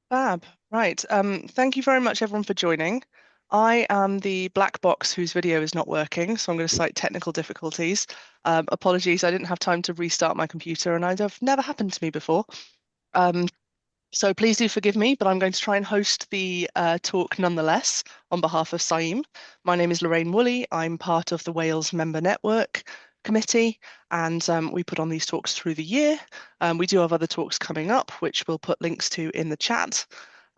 Fab. Right. Thank you very much, everyone, for joining. I am the black box whose video is not working, so I'm going to cite technical difficulties. Apologies, I didn't have time to restart my computer, and I've never happened to me before. Um, so please do forgive me, but I'm going to try and host the talk nonetheless on behalf of SAIM. My name is Lorraine Woolley. I'm part of the Wales Member Network Committee, and we put on these talks through the year. We do have other talks coming up, which we'll put links to in the chat.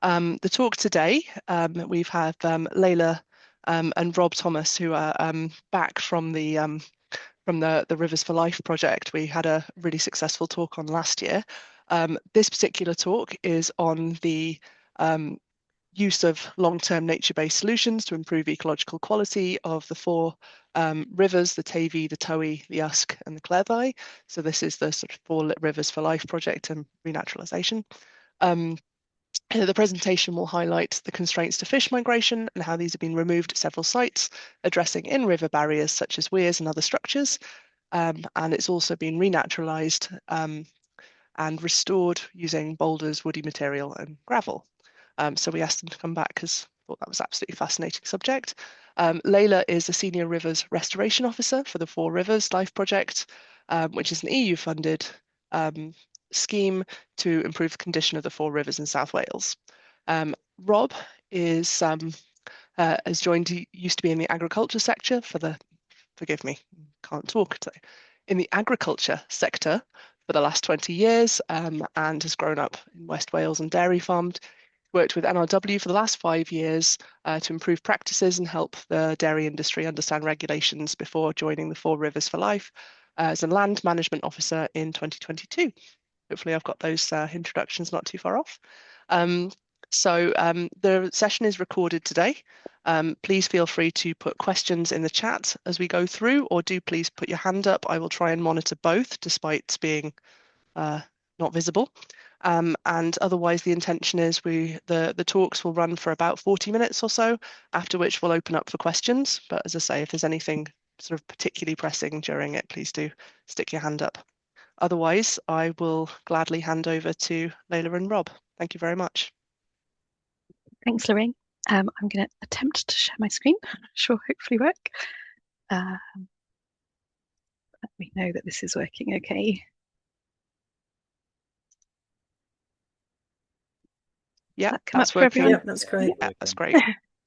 The talk today, we've had Leila and Rob Thomas, who are back from the Rivers for Life project. We had a really successful talk on last year. This particular talk is on the use of long-term nature-based solutions to improve ecological quality of the four rivers, the Teifi, the Tywi, the Usk, and the Cleddau. So this is the sort of four Rivers for Life project and re-naturalisation. The presentation will highlight the constraints to fish migration and how these have been removed at several sites, addressing in-river barriers such as weirs and other structures. And it's also been re-naturalised and restored using boulders, woody material, and gravel. So we asked them to come back because I thought that was absolutely fascinating subject. Leila is a Senior Rivers Restoration Officer for the Four Rivers Life Project, which is an EU-funded scheme to improve the condition of the four rivers in South Wales. Rob is has joined, he used to be in the agriculture sector for the, forgive me, can't talk today, in the agriculture sector for the last 20 years and has grown up in West Wales and dairy farmed. Worked with NRW for the last 5 years to improve practices and help the dairy industry understand regulations before joining the Four Rivers for Life as a land management officer in 2022. Hopefully I've got those introductions not too far off. The session is recorded today. Please feel free to put questions in the chat as we go through, or do please put your hand up. I will try and monitor both despite being not visible. And otherwise, the intention is the talks will run for about 40 minutes or so, after which we'll open up for questions. But as I say, if there's anything sort of particularly pressing during it, please do stick your hand up. Otherwise, I will gladly hand over to Leila and Rob. Thank you very much. Thanks, Lorraine. I'm going to attempt to share my screen. Sure, hopefully work. Let me know that this is working okay. Yeah, that's working. Yeah, that's great. Yeah, that's great.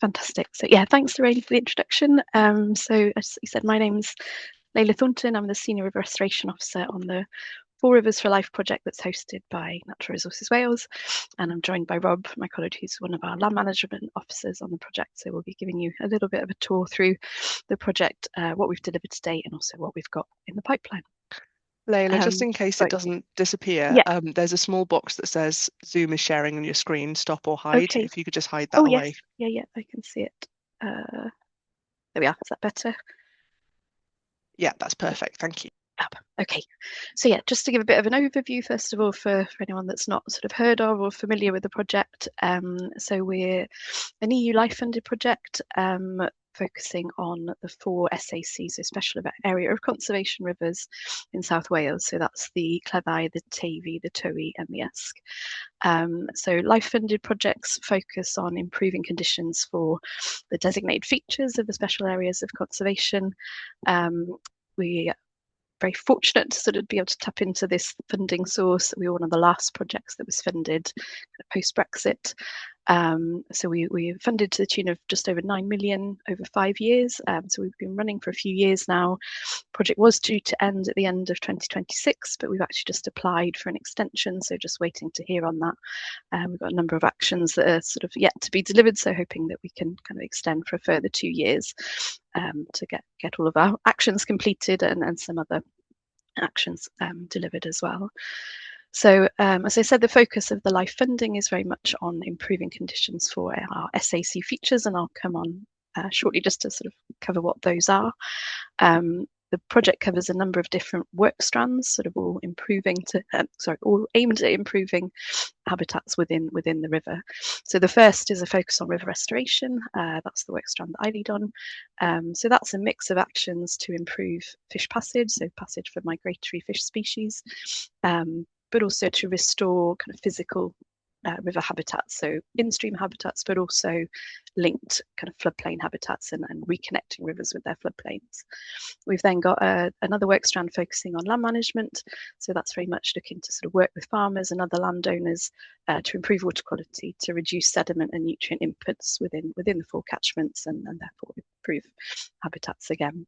Fantastic. So yeah, thanks, Lorraine, for the introduction. So as you said, my name's Leila Thornton. I'm the Senior River Restoration Officer on the Four Rivers for Life project that's hosted by Natural Resources Wales. And I'm joined by Rob, my colleague, who's one of our land management officers on the project. So we'll be giving you a little bit of a tour through the project, what we've delivered to date, and also what we've got in the pipeline. Leila, just in case it doesn't disappear, yeah. There's a small box that says Zoom is sharing on your screen, stop or hide. Okay. If you could just hide that away. Yes. Yeah, I can see it. There we are. Is that better? Yeah, that's perfect. Thank you. Okay, so yeah, just to give a bit of an overview, first of all, for anyone that's not sort of heard of or familiar with the project. So we're an EU life-funded project focusing on the four SACs, so Special Area of Conservation rivers in South Wales. So that's the Cleddau, the Teifi, the Tywi, and the Usk. So life-funded projects focus on improving conditions for the designated features of the special areas of conservation. We very fortunate to sort of be able to tap into this funding source. We were one of the last projects that was funded post-Brexit. So we funded to the tune of just over 9 million over 5 years. So we've been running for a few years now. Project was due to end at the end of 2026, but we've actually just applied for an extension. So just waiting to hear on that. We've got a number of actions that are sort of yet to be delivered. So hoping that we can kind of extend for a further 2 years to get all of our actions completed and some other actions delivered as well. So as I said, the focus of the life funding is very much on improving conditions for our SAC features, and I'll come on shortly just to sort of cover what those are. The project covers a number of different work strands, sort of all all aimed at improving habitats within the river. So the first is a focus on river restoration. That's the work strand that I lead on. So that's a mix of actions to improve fish passage, so passage for migratory fish species, but also to restore kind of physical river habitats, so in-stream habitats, but also linked kind of floodplain habitats and reconnecting rivers with their floodplains. We've then got another work strand focusing on land management. So that's very much looking to sort of work with farmers and other landowners to improve water quality, to reduce sediment and nutrient inputs within the full catchments and therefore improve habitats again.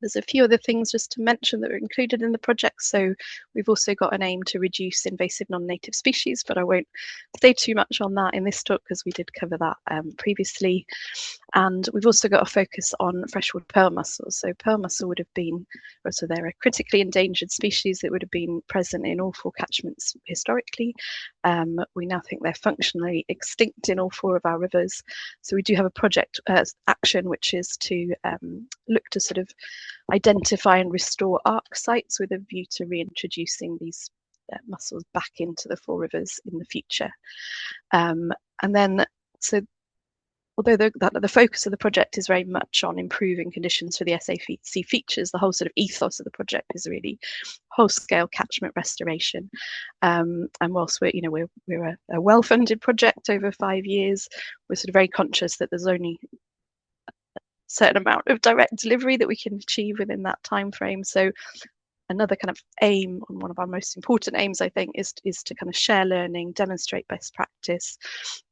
There's a few other things just to mention that are included in the project. So we've also got an aim to reduce invasive non-native species, but I won't say too much on that in this talk because we did cover that previously. And we've also got a focus on freshwater pearl mussels. So pearl mussel would have been, so they're a critically endangered species that would have been present in all 4 catchments historically. We now think they're functionally extinct in all 4 of our rivers. So we do have a project action, which is to look to sort of identify and restore arc sites with a view to reintroducing these mussels back into the 4 rivers in the future. And then, so although the focus of the project is very much on improving conditions for the SAC features, the whole sort of ethos of the project is really whole-scale catchment restoration. And whilst we're a well-funded project over 5 years, we're sort of very conscious that there's only a certain amount of direct delivery that we can achieve within that time frame. So another kind of aim, and one of our most important aims, I think, is to kind of share learning, demonstrate best practice,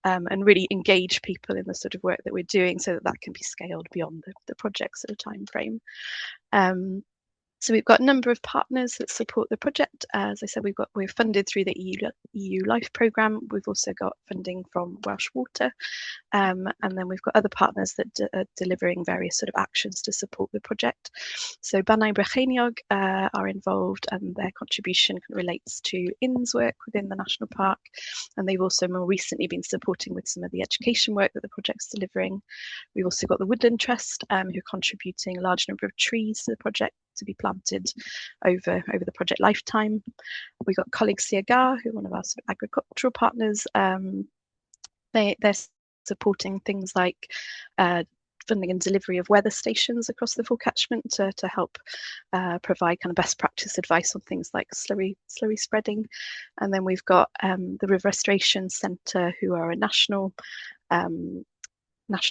and really engage people in the sort of work that we're doing so that that can be scaled beyond the project sort of time frame. So we've got a number of partners that support the project. As I said, we're funded through the EU Life programme. We've also got funding from Welsh Water, and then we've got other partners that are delivering various sort of actions to support the project. So Banau Brycheiniog are involved, and their contribution relates to INS work within the national park, and they've also more recently been supporting with some of the education work that the project's delivering. We've also got the Woodland Trust, who are contributing a large number of trees to the project to be planted over the project lifetime. We've got Coleg Siagar, who are one of our sort of agricultural partners. They're supporting things like funding and delivery of weather stations across the full catchment to help provide kind of best practice advice on things like slurry spreading. And then we've got the River Restoration Centre, who are a national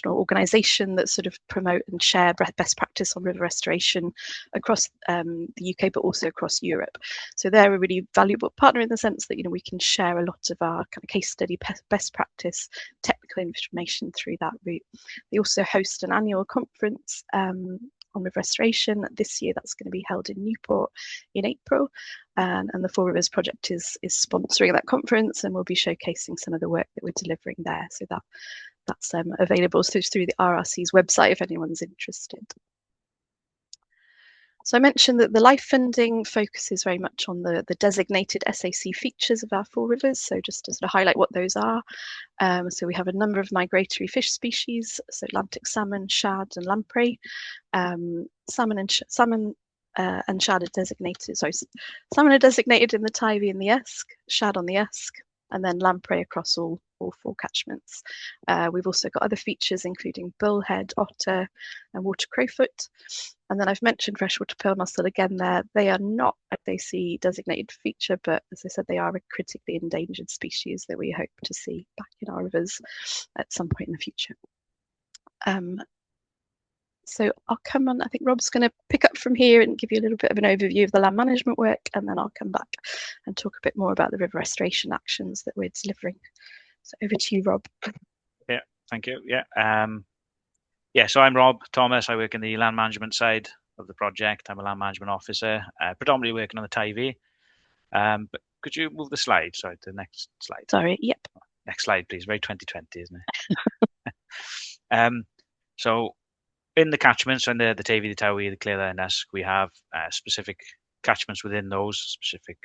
organisation that sort of promote and share best practice on river restoration across the UK, but also across Europe. So they're a really valuable partner in the sense that we can share a lot of our kind of case study best practice technical information through that route. They also host an annual conference on river restoration. This year that's going to be held in Newport in April, and the 4 Rivers project is sponsoring that conference, and we'll be showcasing some of the work that we're delivering there. So that's available through the RRC's website if anyone's interested. So I mentioned that the life funding focuses very much on the designated SAC features of our 4 rivers. So just to sort of highlight what those are. So we have a number of migratory fish species, so Atlantic salmon, shad and lamprey. Salmon and shad are designated, salmon are designated in the Tywi and the Usk, shad on the Usk, and then lamprey across all 4 catchments. We've also got other features including bullhead, otter and water crowfoot. And then I've mentioned freshwater pearl mussel again there. They are not a SAC designated feature, but as I said, they are a critically endangered species that we hope to see back in our rivers at some point in the future. So I'll come on, I think Rob's going to pick up from here and give you a little bit of an overview of the land management work, and then I'll come back and talk a bit more about the river restoration actions that we're delivering. So over to you, Rob. Yeah, thank you. Yeah, so I'm Rob Thomas. I work in the land management side of the project. I'm a land management officer, predominantly working on the Teifi. But could you move the slide? Sorry, to the next slide. Sorry, yep. Next slide, please. Very 2020, isn't it? So in the catchments, and the Teifi, the Tywi, the Cleddau and Usk, we have specific catchments within those specific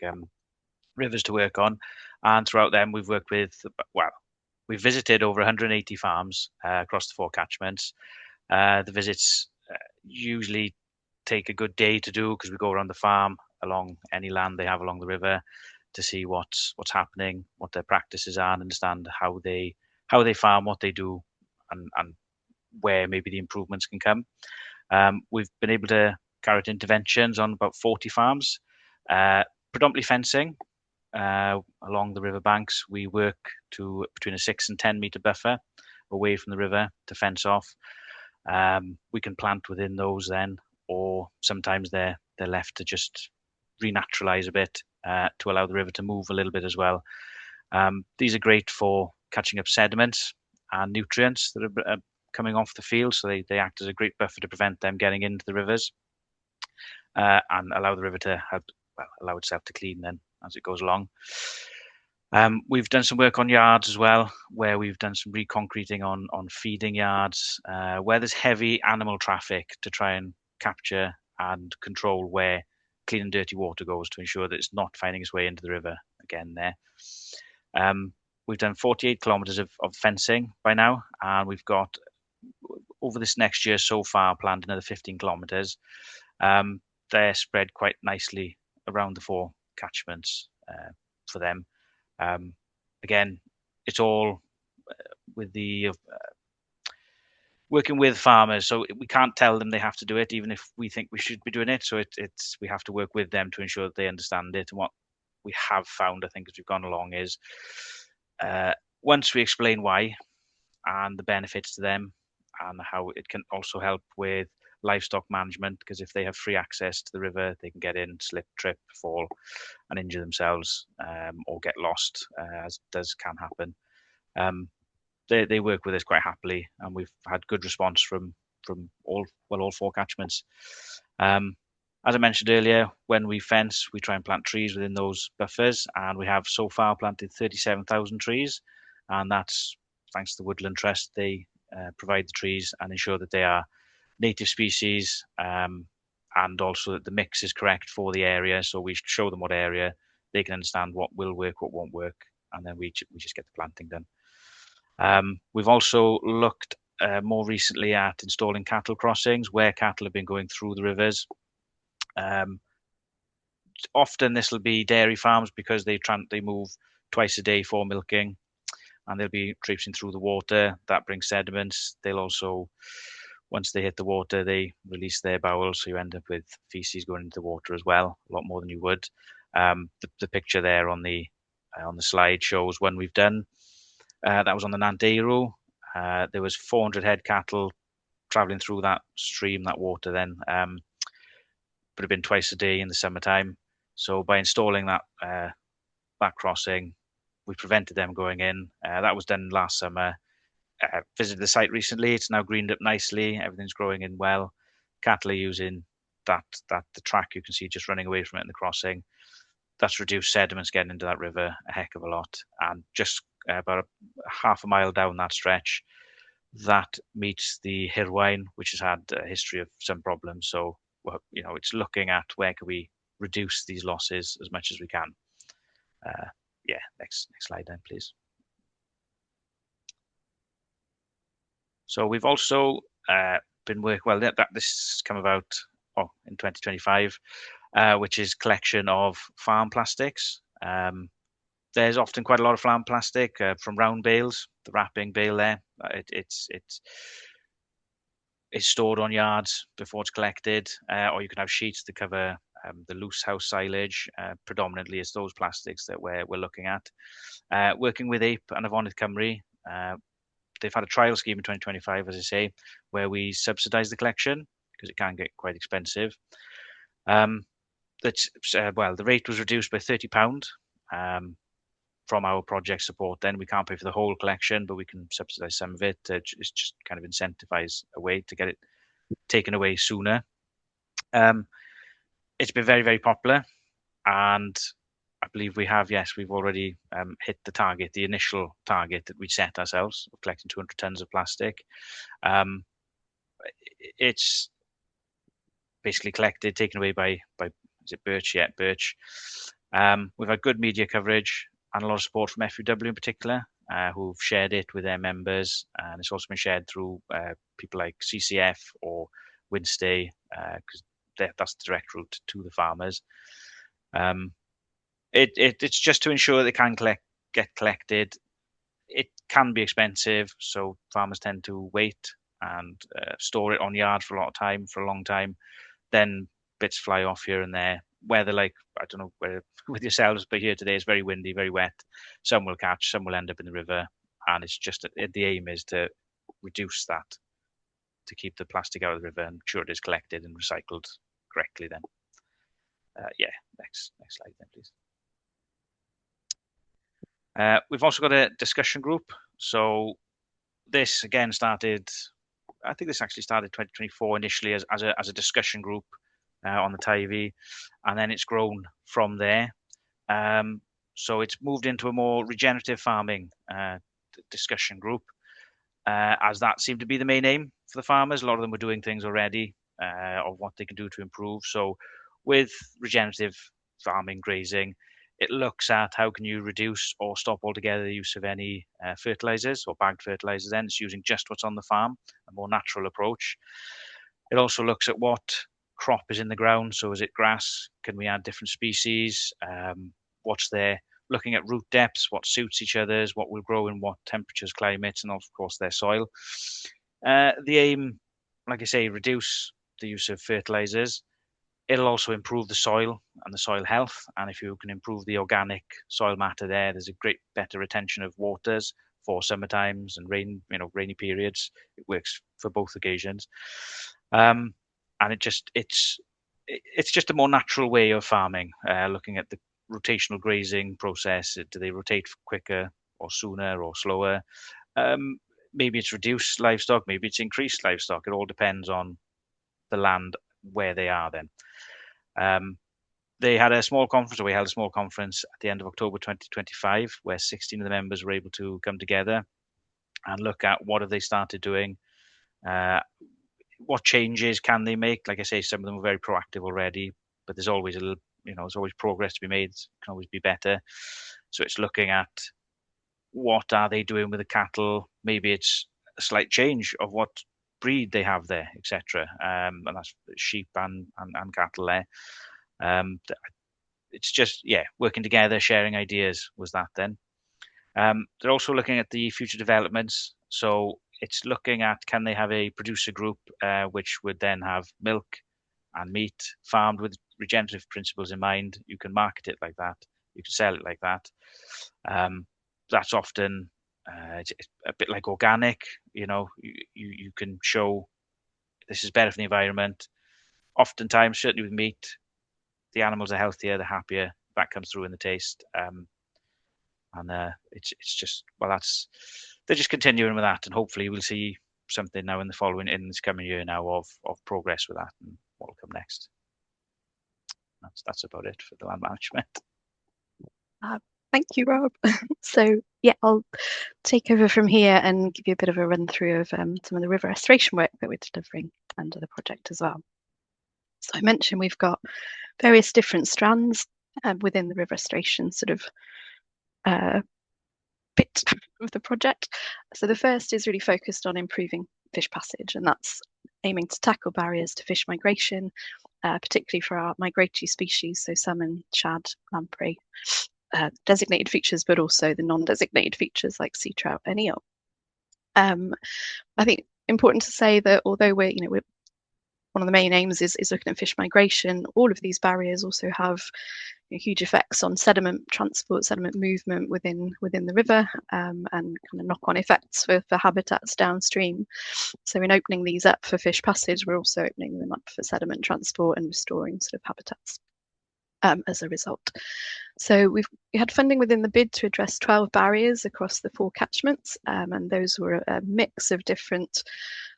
rivers to work on. And throughout them, we've worked with, we've visited over 180 farms across the 4 catchments. The visits usually take a good day to do because we go around the farm, along any land they have along the river, to see what's happening, what their practices are, and understand how they farm, what they do, and where maybe the improvements can come. We've been able to carry out interventions on about 40 farms, predominantly fencing. along the river banks. We work to between a 6 and 10 metre buffer away from the river to fence off. We can plant within those then, or sometimes they're left to just renaturalize a bit to allow the river to move a little bit as well. These are great for catching up sediments and nutrients that are coming off the field, so they act as a great buffer to prevent them getting into the rivers and allow the river to allow itself to clean then as it goes along. We've done some work on yards as well, where we've done some reconcreting on feeding yards, where there's heavy animal traffic to try and capture and control where clean and dirty water goes to ensure that it's not finding its way into the river again there. We've done 48 kilometres of fencing by now, and we've got, over this next year so far, planned another 15 kilometres. They're spread quite nicely around the 4 catchments for them. Again, it's all with the working with farmers, so we can't tell them they have to do it, even if we think we should be doing it. So we have to work with them to ensure that they understand it. And what we have found, I think, as we've gone along is once we explain why and the benefits to them and how it can also help with livestock management, because if they have free access to the river, they can get in, slip, trip, fall and injure themselves or get lost, as can happen. They work with us quite happily, and we've had good response from all 4 catchments. As I mentioned earlier, when we fence, we try and plant trees within those buffers, and we have so far planted 37,000 trees, and that's thanks to the Woodland Trust. They provide the trees and ensure that they are native species, and also that the mix is correct for the area. So we show them what area, they can understand what will work, what won't work, and then we just get the planting done. We've also looked more recently at installing cattle crossings where cattle have been going through the rivers. Often this will be dairy farms because they move twice a day for milking, and they'll be traipsing through the water. That brings sediments. They'll also, once they hit the water, they release their bowels, so you end up with feces going into the water as well, a lot more than you would. The picture there on the slide shows one we've done. That was on the Nanteiru. There was 400 head cattle travelling through that stream, that water then, but have been twice a day in the summertime. So by installing that crossing, we prevented them going in. That was done last summer. Visited the site recently. It's now greened up nicely. Everything's growing in well. Cattle are using the track you can see just running away from it in the crossing. That's reduced sediments getting into that river a heck of a lot. And just about half a mile down that stretch, that meets the Hirwain, which has had a history of some problems. So, it's looking at where can we reduce these losses as much as we can. Next slide then, please. So we've also been working, this has come about in 2025, which is collection of farm plastics. There's often quite a lot of farm plastic from round bales, the wrapping bale there. It's stored on yards before it's collected, or you can have sheets to cover the loose house silage. Predominantly it's those plastics that we're looking at. Working with APE and Afonydd Cymru, they've had a trial scheme in 2025, as I say, where we subsidise the collection because it can get quite expensive. The rate was reduced by £30 from our project support. Then we can't pay for the whole collection, but we can subsidise some of it. It's just kind of incentivise a way to get it taken away sooner. It's been very, very popular, and I believe we've already hit the initial target that we set ourselves of collecting 200 tons of plastic. It's basically collected, taken away by is it Birch? Yeah, Birch. We've had good media coverage and a lot of support from FUW in particular, who've shared it with their members, and it's also been shared through people like CCF or Winstay, because that's the direct route to the farmers. It's just to ensure they can get collected. It can be expensive, so farmers tend to wait and store it on yard for a long time. Then bits fly off here and there, weather, like, I don't know where with yourselves, but here today it's very windy, very wet. Some will catch, some will end up in the river, and it's just the aim is to reduce that, to keep the plastic out of the river and ensure it is collected and recycled correctly then. Yeah, next slide then, please. We've also got a discussion group. So this again started, I think this actually started 2024 initially as a discussion group on the Teifi, and then it's grown from there. So it's moved into a more regenerative farming discussion group, as that seemed to be the main aim for the farmers. A lot of them were doing things already of what they can do to improve. So with regenerative farming, grazing, it looks at how can you reduce or stop altogether the use of any fertilizers or bagged fertilizers. Then it's using just what's on the farm, a more natural approach. It also looks at what crop is in the ground. So is it grass? Can we add different species? What's there? Looking at root depths, what suits each other's, what will grow in what temperatures, climates, and of course their soil. The aim, like I say, reduce the use of fertilizers. It'll also improve the soil and the soil health. And if you can improve the organic soil matter there's a great better retention of waters for summer times and rainy periods. It works for both occasions. And it's just a more natural way of farming, looking at the rotational grazing process. Do they rotate quicker or sooner or slower? Maybe it's reduced livestock, maybe it's increased livestock. It all depends on the land where they are then. They had a small conference, or we held a small conference at the end of October 2025, where 16 of the members were able to come together and look at what have they started doing, what changes can they make. Like I say, some of them were very proactive already, but there's always there's always progress to be made. It can always be better. So it's looking at what are they doing with the cattle. Maybe it's a slight change of what breed they have there, etc. And that's sheep and cattle there. It's just, working together, sharing ideas was that then. They're also looking at the future developments. So it's looking at, can they have a producer group which would then have milk and meat farmed with regenerative principles in mind. You can market it like that. You can sell it like that. That's often it's a bit like organic. You can show this is better for the environment. Oftentimes, certainly with meat, the animals are healthier, they're happier. That comes through in the taste. It's just, they're just continuing with that, and hopefully we'll see something now in this coming year now of progress with that and what will come next. That's about it for the land management. Thank you, Rob. So I'll take over from here and give you a bit of a run through of some of the river restoration work that we're delivering under the project as well. So I mentioned we've got various different strands within the river restoration sort of bit of the project. So the first is really focused on improving fish passage, and that's aiming to tackle barriers to fish migration, particularly for our migratory species, so salmon, shad, lamprey, designated features, but also the non-designated features like sea trout and eel. I think important to say that although we're one of the main aims is looking at fish migration, all of these barriers also have huge effects on sediment transport, sediment movement within the river, and kind of knock-on effects for habitats downstream. So in opening these up for fish passage, we're also opening them up for sediment transport and restoring sort of habitats as a result. So we had funding within the bid to address 12 barriers across the 4 catchments, and those were a mix of different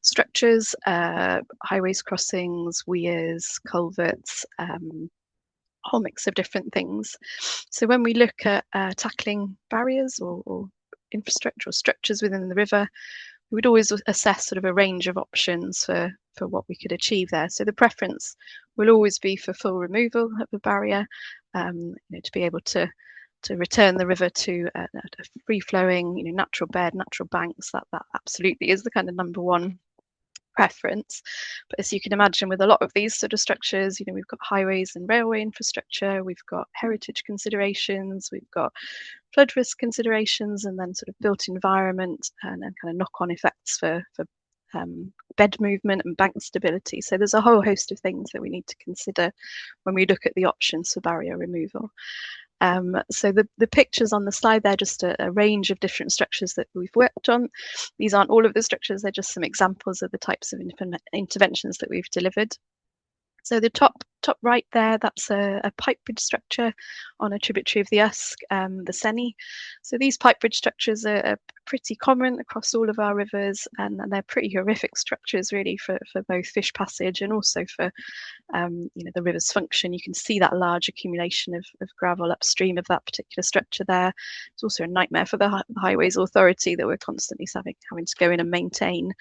structures, highways, crossings, weirs, culverts, a whole mix of different things. So when we look at tackling barriers or infrastructure or structures within the river, we would always assess sort of a range of options for what we could achieve there. So the preference will always be for full removal of the barrier, to be able to return the river to a free-flowing, natural bed, natural banks. That absolutely is the kind of number one preference. But as you can imagine, with a lot of these sort of structures, we've got highways and railway infrastructure, we've got heritage considerations, we've got flood risk considerations, and then sort of built environment and kind of knock-on effects for bed movement and bank stability. So there's a whole host of things that we need to consider when we look at the options for barrier removal. So the pictures on the slide, they're just a range of different structures that we've worked on. These aren't all of the structures, they're just some examples of the types of interventions that we've delivered. So the top right there, that's a pipe bridge structure on a tributary of the Usk, the Seni. So these pipe bridge structures are pretty common across all of our rivers, and they're pretty horrific structures really for both fish passage and also for the river's function. You can see that large accumulation of gravel upstream of that particular structure there. It's also a nightmare for the Highways Authority that we're constantly having to go in and maintain.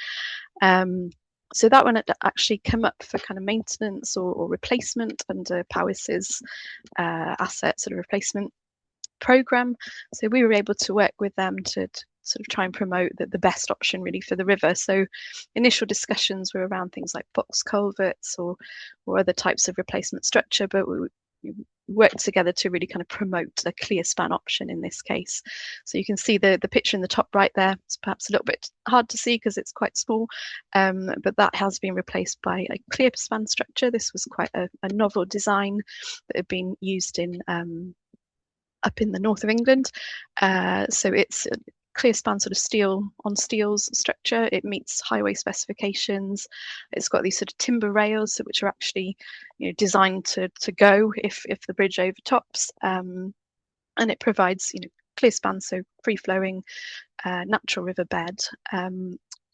So that one had actually come up for kind of maintenance or replacement under Powis's asset sort of replacement program. So we were able to work with them to sort of try and promote the best option really for the river. So initial discussions were around things like box culverts or other types of replacement structure, but we worked together to really kind of promote a clear span option in this case. So you can see the picture in the top right there. It's perhaps a little bit hard to see because it's quite small, but that has been replaced by a clear span structure. This was quite a novel design that had been used in up in the north of England. So it's a clear span sort of steel on steels structure. It meets highway specifications. It's got these sort of timber rails, which are actually designed to go if the bridge overtops, and it provides clear span, so free flowing natural river bed.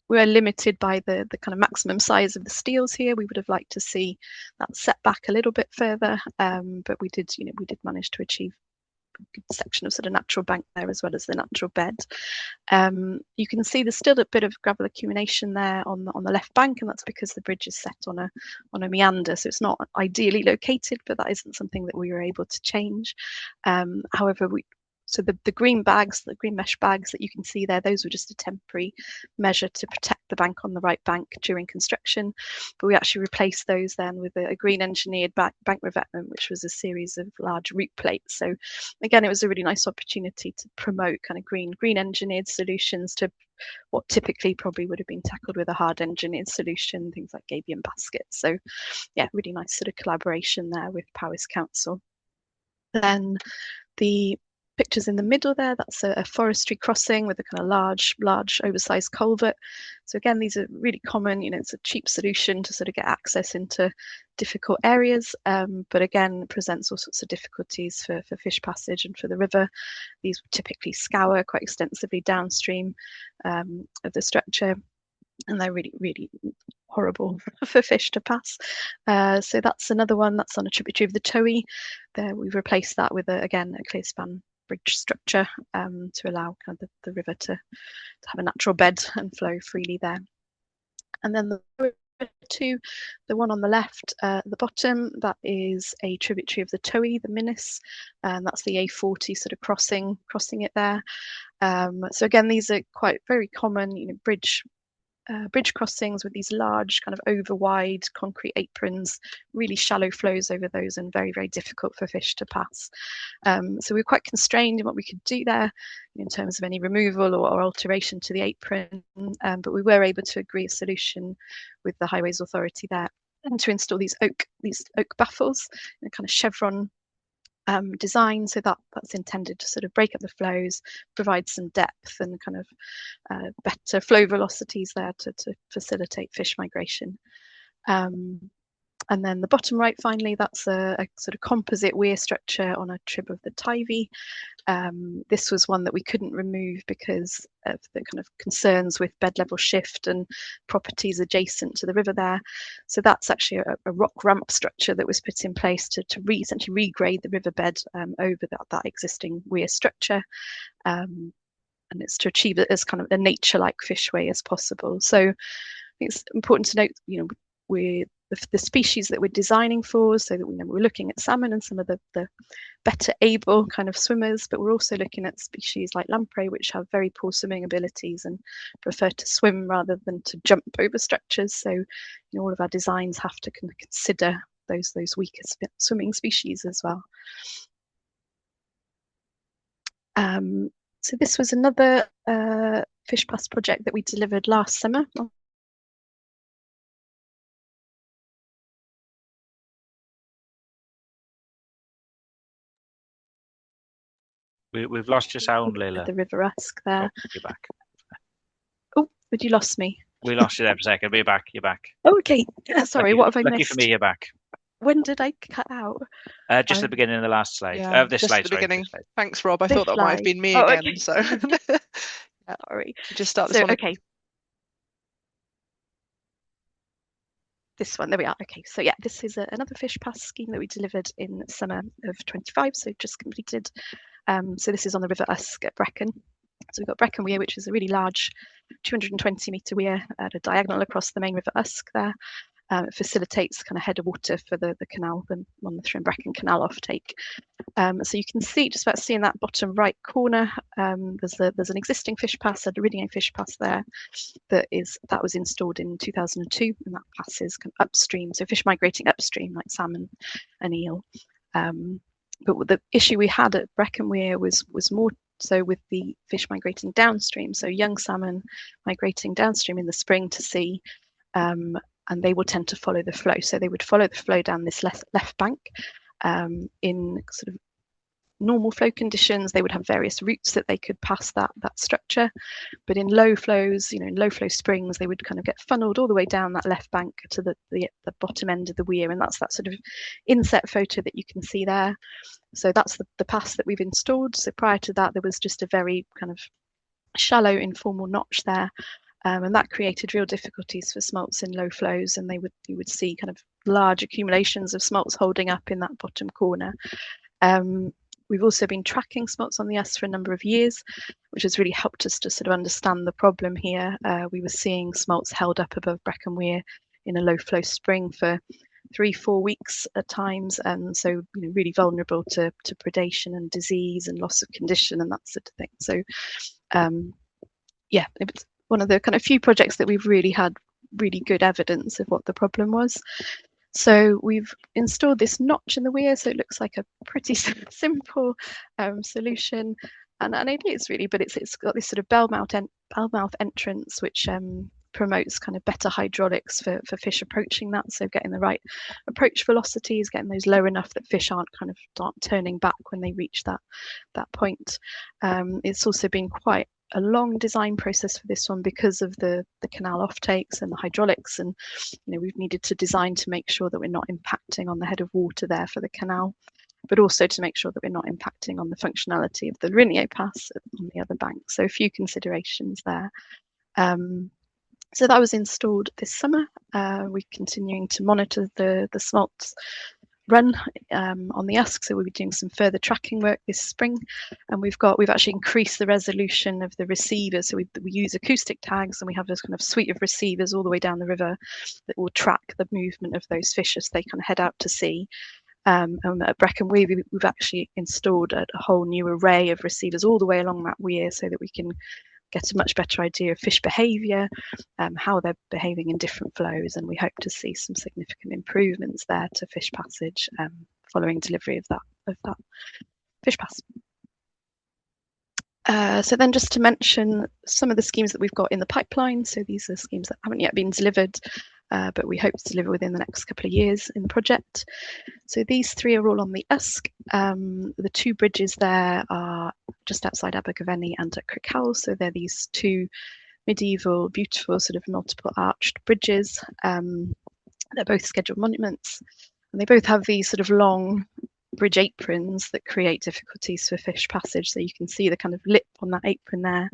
We're limited by the kind of maximum size of the steels here. We would have liked to see that set back a little bit further, but we did manage to achieve good section of sort of natural bank there as well as the natural bed. You can see there's still a bit of gravel accumulation there on the left bank, and that's because the bridge is set on a meander, so it's not ideally located, but that isn't something that we were able to change. However, so the green bags, the green mesh bags that you can see there, those were just a temporary measure to protect the bank on the right bank during construction. But we actually replaced those then with a green engineered bank revetment, which was a series of large root plates. So again, it was a really nice opportunity to promote kind of green engineered solutions to what typically probably would have been tackled with a hard engineered solution, things like gabion baskets. So yeah, really nice sort of collaboration there with Powys Council. Then the pictures in the middle there, that's a forestry crossing with a kind of large oversized culvert. So again, these are really common, it's a cheap solution to sort of get access into difficult areas, but again presents all sorts of difficulties for fish passage and for the river. These typically scour quite extensively downstream of the structure, and they're really horrible for fish to pass. So that's another one that's on a tributary of the Tywi. There we've replaced that with again a clear span bridge structure to allow kind of the river to have a natural bed and flow freely there. And then the the one on the left at the bottom, that is a tributary of the Tywi, the Minnis, and that's the A40 sort of crossing it there. So again, these are quite very common, bridge crossings with these large kind of over wide concrete aprons, really shallow flows over those, and very difficult for fish to pass. So we're quite constrained in what we could do there in terms of any removal or alteration to the apron, but we were able to agree a solution with the Highways Authority there, and to install these oak baffles in a kind of chevron design. So that's intended to sort of break up the flows, provide some depth and kind of better flow velocities there to facilitate fish migration. And then the bottom right, finally, that's a sort of composite weir structure on a trib of the Teifi. This was one that we couldn't remove because of the kind of concerns with bed level shift and properties adjacent to the river there. So that's actually a rock ramp structure that was put in place to essentially regrade the riverbed over that existing weir structure. And it's to achieve it as kind of a nature-like fishway as possible. So it's important to note, we're the species that we're designing for, so that we're looking at salmon and some of the better able kind of swimmers, but we're also looking at species like lamprey, which have very poor swimming abilities and prefer to swim rather than to jump over structures. So all of our designs have to consider those weaker swimming species as well. So this was another fish pass project that we delivered last summer. We've lost your sound, Leila. The River Usk there. Oh, you're back. Oh, but you lost me. We lost you there for a second, but you're back. You're back. Oh, okay. Sorry, what have I Lucky missed? for me, you're back. When did I cut out? Just at the beginning of the last slide. Yeah, This just slide, at the sorry. beginning. This slide. Thanks, Rob. I This thought that might have slide. been me Oh, again. okay. So Sorry. just start this So, one. okay. This one, there we are. Okay, so yeah, this is another fish pass scheme that we delivered in summer of 25, so just completed. So this is on the River Usk at Brecon. So we've got Brecon Weir, which is a really large 220 metre weir at a diagonal across the main River Usk there. It facilitates kind of header water for the canal, the Monmouthshire and Brecon Canal offtake. So you can see, just about seeing that bottom right corner, there's an existing fish pass, a Iridium fish pass there that was installed in 2002, and that passes kind of upstream, so fish migrating upstream like salmon and eel. But the issue we had at Brecon Weir was more so with the fish migrating downstream, so young salmon migrating downstream in the spring to sea, and they will tend to follow the flow. So they would follow the flow down this left bank. In sort of normal flow conditions, they would have various routes that they could pass that structure. But in low flows, in low flow springs, they would kind of get funneled all the way down that left bank to the bottom end of the weir. And that's that sort of inset photo that you can see there. So that's the pass that we've installed. So prior to that, there was just a very kind of shallow informal notch there. And that created real difficulties for smolts in low flows, and you would see kind of large accumulations of smolts holding up in that bottom corner. We've also been tracking smolts on the Usk for a number of years, which has really helped us to sort of understand the problem here. We were seeing smolts held up above Brecon Weir in a low flow spring for 3-4 weeks at times, and so really vulnerable to predation and disease and loss of condition and that sort of thing. So yeah, it was one of the kind of few projects that we've really had really good evidence of what the problem was. So we've installed this notch in the weir, so it looks like a pretty simple solution, and it is really, but it's got this sort of bell mouth entrance which promotes kind of better hydraulics for fish approaching that, so getting the right approach velocities, getting those low enough that fish aren't kind of start turning back when they reach that point. It's also been quite a long design process for this one because of the canal offtakes and the hydraulics, and we've needed to design to make sure that we're not impacting on the head of water there for the canal, but also to make sure that we're not impacting on the functionality of the Rinnier Pass on the other bank. So a few considerations there. So that was installed this summer. We're continuing to monitor the smolts run on the Usk, so we'll be doing some further tracking work this spring, and we've actually increased the resolution of the receivers, so we use acoustic tags, and we have this kind of suite of receivers all the way down the river that will track the movement of those fish as they kind of head out to sea. And at Brecon Weir, we've actually installed a whole new array of receivers all the way along that weir so that we can get a much better idea of fish behaviour, how they're behaving in different flows, and we hope to see some significant improvements there to fish passage following delivery of that fish pass. So then just to mention some of the schemes that we've got in the pipeline. So these are schemes that haven't yet been delivered, but we hope to deliver within the next couple of years in the project. So these three are all on the Usk. The two bridges there are just outside Abergavenny and at Cleddau. So they're these two medieval, beautiful sort of multiple arched bridges. They're both scheduled monuments, and they both have these sort of long bridge aprons that create difficulties for fish passage. So you can see the kind of lip on that apron there,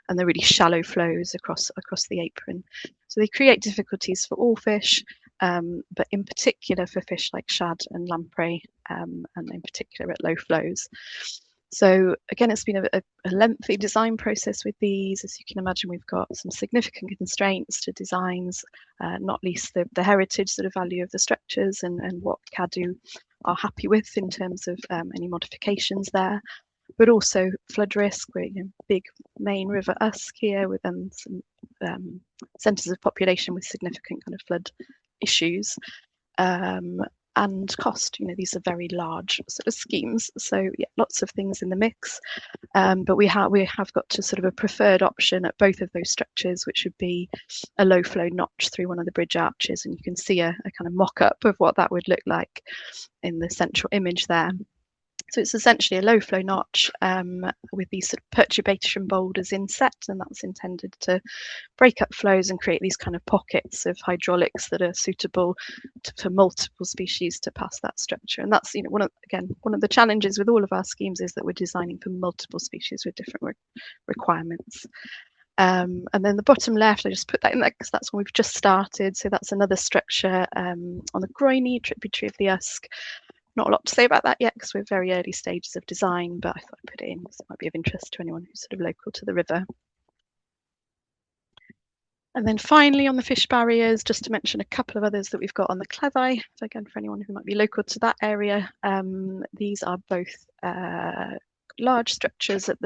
and the really shallow flows across the apron. So they create difficulties for all fish, but in particular for fish like shad and lamprey, and in particular at low flows. So again, it's been a lengthy design process with these. As you can imagine, we've got some significant constraints to designs, not least the heritage sort of value of the structures and what Cleddau are happy with in terms of any modifications there, but also flood risk. We're big main River Usk here with some centres of population with significant kind of flood issues. And cost, these are very large sort of schemes. So yeah, lots of things in the mix. But we have got to sort of a preferred option at both of those structures, which would be a low flow notch through one of the bridge arches. And you can see a kind of mock-up of what that would look like in the central image there. So it's essentially a low flow notch with these sort of perturbation boulders inset, and that's intended to break up flows and create these kind of pockets of hydraulics that are suitable for multiple species to pass that structure. And that's, one of the challenges with all of our schemes is that we're designing for multiple species with different requirements. And then the bottom left, I just put that in there because that's when we've just started. So that's another structure on the groiny tributary of the Usk. Not a lot to say about that yet because we're very early stages of design, but I thought I'd put it in because it might be of interest to anyone who's sort of local to the river. And then finally on the fish barriers, just to mention a couple of others that we've got on the Cleddau. So again, for anyone who might be local to that area, these are both large structures at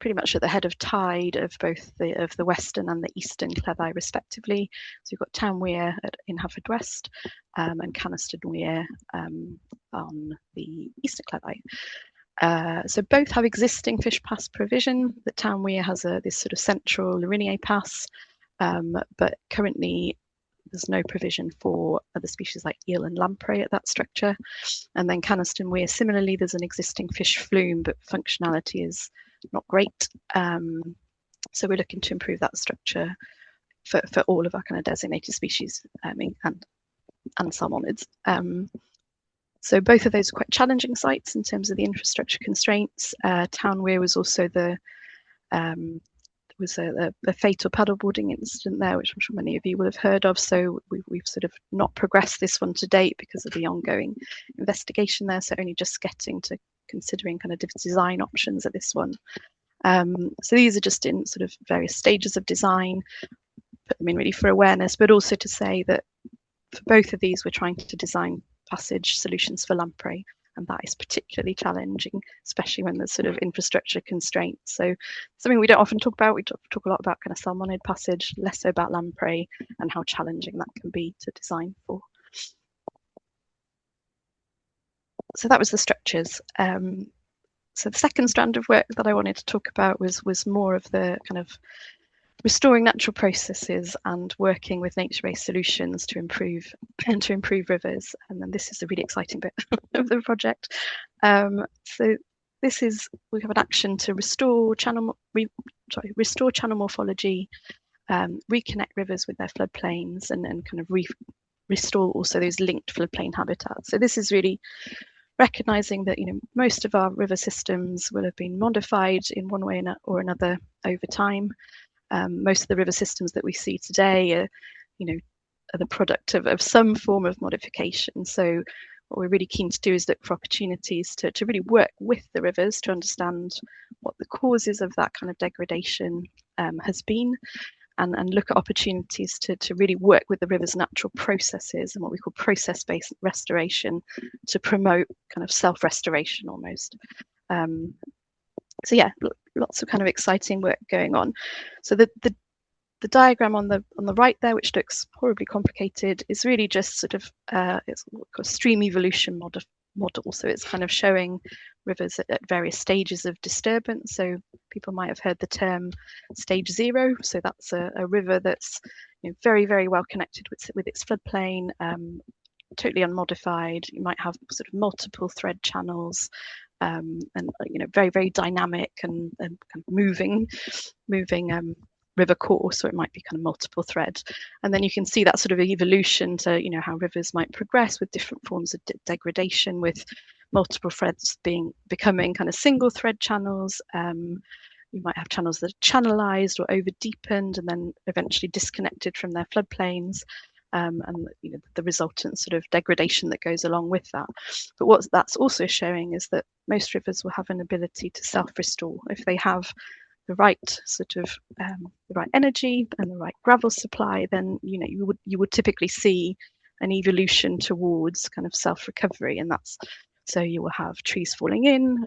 pretty much at the head of tide of both the western and the eastern Cleddau respectively. So you've got Town Weir in Haverfordwest and Canaston Weir on the eastern Cleddau. So both have existing fish pass provision. The Town Weir has this sort of central Lorinier pass, but currently there's no provision for other species like eel and lamprey at that structure. And then Canaston Weir, similarly, there's an existing fish flume, but functionality is not great. So we're looking to improve that structure for all of our kind of designated species and salmonids. So both of those are quite challenging sites in terms of the infrastructure constraints. Town Weir was also a fatal paddleboarding incident there, which I'm sure many of you will have heard of. So we've sort of not progressed this one to date because of the ongoing investigation there. So only just getting to considering kind of design options at this one. So these are just in sort of various stages of design, put them in really for awareness, but also to say that for both of these, we're trying to design passage solutions for lamprey. And that is particularly challenging, especially when there's sort of infrastructure constraints. So something we don't often talk about. We talk a lot about kind of salmonid passage, less so about lamprey and how challenging that can be to design for. So that was the structures. So the second strand of work that I wanted to talk about was more of the kind of restoring natural processes and working with nature-based solutions to improve rivers. And then this is the really exciting bit of the project. So we have an action to restore channel morphology, reconnect rivers with their floodplains, and kind of restore also those linked floodplain habitats. So this is really recognizing that most of our river systems will have been modified in one way or another over time. Most of the river systems that we see today are the product of some form of modification. So what we're really keen to do is look for opportunities to really work with the rivers to understand what the causes of that kind of degradation has been, and look at opportunities to really work with the river's natural processes and what we call process-based restoration to promote kind of self-restoration almost. So yeah, lots of kind of exciting work going on. So the diagram on the right there, which looks horribly complicated, is really just sort of it's a stream evolution model. So it's kind of showing rivers at various stages of disturbance. So people might have heard the term stage 0. So that's a river that's very, very well connected with its floodplain, totally unmodified. You might have sort of multiple thread channels, and very, very dynamic and kind of moving river course, or it might be kind of multiple thread. And then you can see that sort of evolution to how rivers might progress with different forms of degradation, with multiple threads becoming kind of single thread channels. You might have channels that are channelized or over deepened and then eventually disconnected from their floodplains. And the resultant sort of degradation that goes along with that. But what that's also showing is that most rivers will have an ability to self-restore if they have the right sort of the right energy and the right gravel supply. Then you would typically see an evolution towards kind of self-recovery, and that's so you will have trees falling in,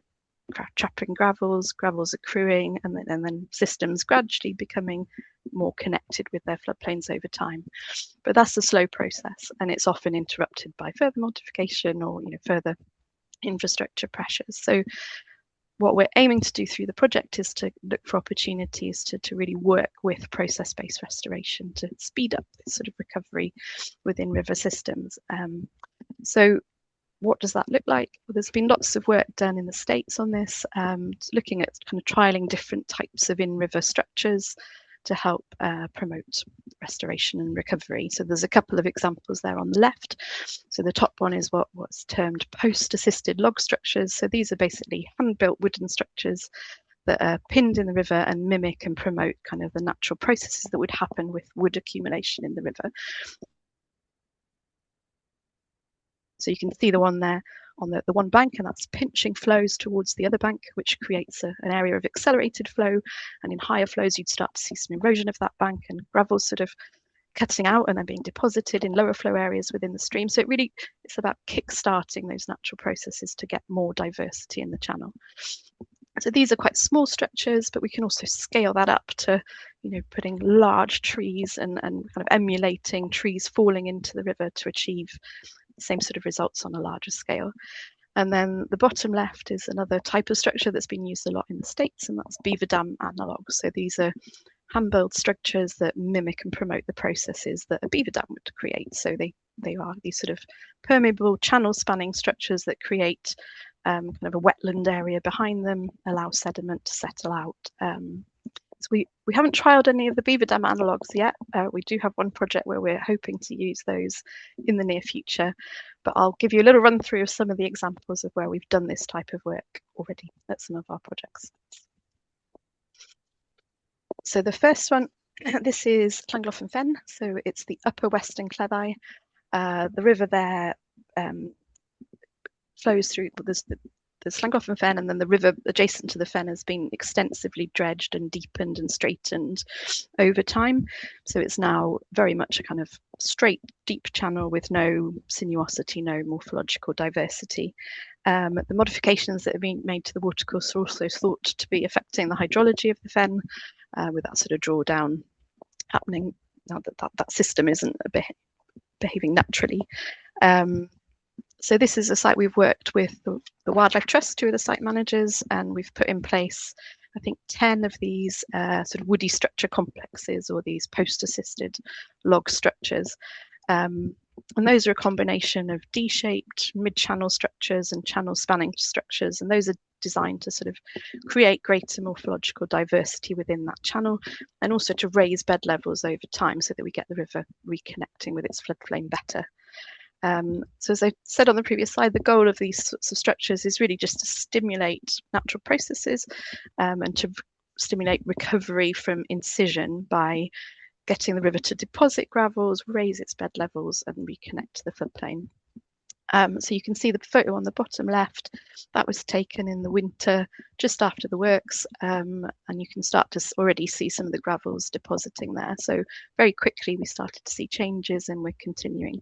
trapping gravels accruing, and then systems gradually becoming more connected with their floodplains over time. But that's a slow process, and it's often interrupted by further modification or further infrastructure pressures. So what we're aiming to do through the project is to look for opportunities to really work with process-based restoration to speed up this sort of recovery within river systems. So what does that look like? Well, there's been lots of work done in the States on this, looking at kind of trialing different types of in-river structures to help promote restoration and recovery. So there's a couple of examples there on the left. So the top one is what's termed post-assisted log structures. So these are basically hand-built wooden structures that are pinned in the river and mimic and promote kind of the natural processes that would happen with wood accumulation in the river. So you can see the one there on the one bank, and that's pinching flows towards the other bank, which creates an area of accelerated flow. And in higher flows, you'd start to see some erosion of that bank and gravel sort of cutting out and then being deposited in lower flow areas within the stream. So it's about kick-starting those natural processes to get more diversity in the channel. So these are quite small structures, but we can also scale that up to, putting large trees and kind of emulating trees falling into the river to achieve the same sort of results on a larger scale. And then the bottom left is another type of structure that's been used a lot in the States, and that's beaver dam analogues. So these are hand-built structures that mimic and promote the processes that a beaver dam would create. So they are these sort of permeable channel spanning structures that create kind of a wetland area behind them, allow sediment to settle out. So we haven't trialed any of the beaver dam analogues yet. We do have one project where we're hoping to use those in the near future, but I'll give you a little run through of some of the examples of where we've done this type of work already at some of our projects. So the first one, this is Llangollen Fen. So it's the upper western Cleddau. The river there flows through, there's Llangollen Fen, and then the river adjacent to the fen has been extensively dredged and deepened and straightened over time. So it's now very much a kind of straight, deep channel with no sinuosity, no morphological diversity. The modifications that have been made to the watercourse are also thought to be affecting the hydrology of the fen, with that sort of drawdown happening now that system isn't behaving naturally. So this is a site we've worked with the Wildlife Trust, two of the site managers, and we've put in place, I think, 10 of these sort of woody structure complexes, or these post-assisted log structures. And those are a combination of D-shaped mid-channel structures and channel spanning structures, and those are designed to sort of create greater morphological diversity within that channel, and also to raise bed levels over time so that we get the river reconnecting with its floodplain better. So as I said on the previous slide, the goal of these sorts of structures is really just to stimulate natural processes and to stimulate recovery from incision by getting the river to deposit gravels, raise its bed levels, and reconnect to the floodplain. So you can see the photo on the bottom left, that was taken in the winter just after the works, and you can start to already see some of the gravels depositing there. So very quickly we started to see changes, and we're continuing